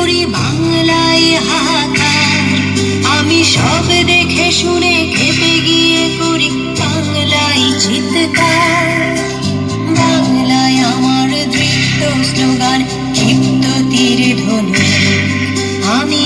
করি বাংলায় হাহাকার। আমি সব দেখে শুনে খেপে গিয়ে করি বাংলায় চিৎকার। বাংলায় আমার দৃপ্ত স্লোগান, ক্ষিপ্ত তীর ধনু। আমি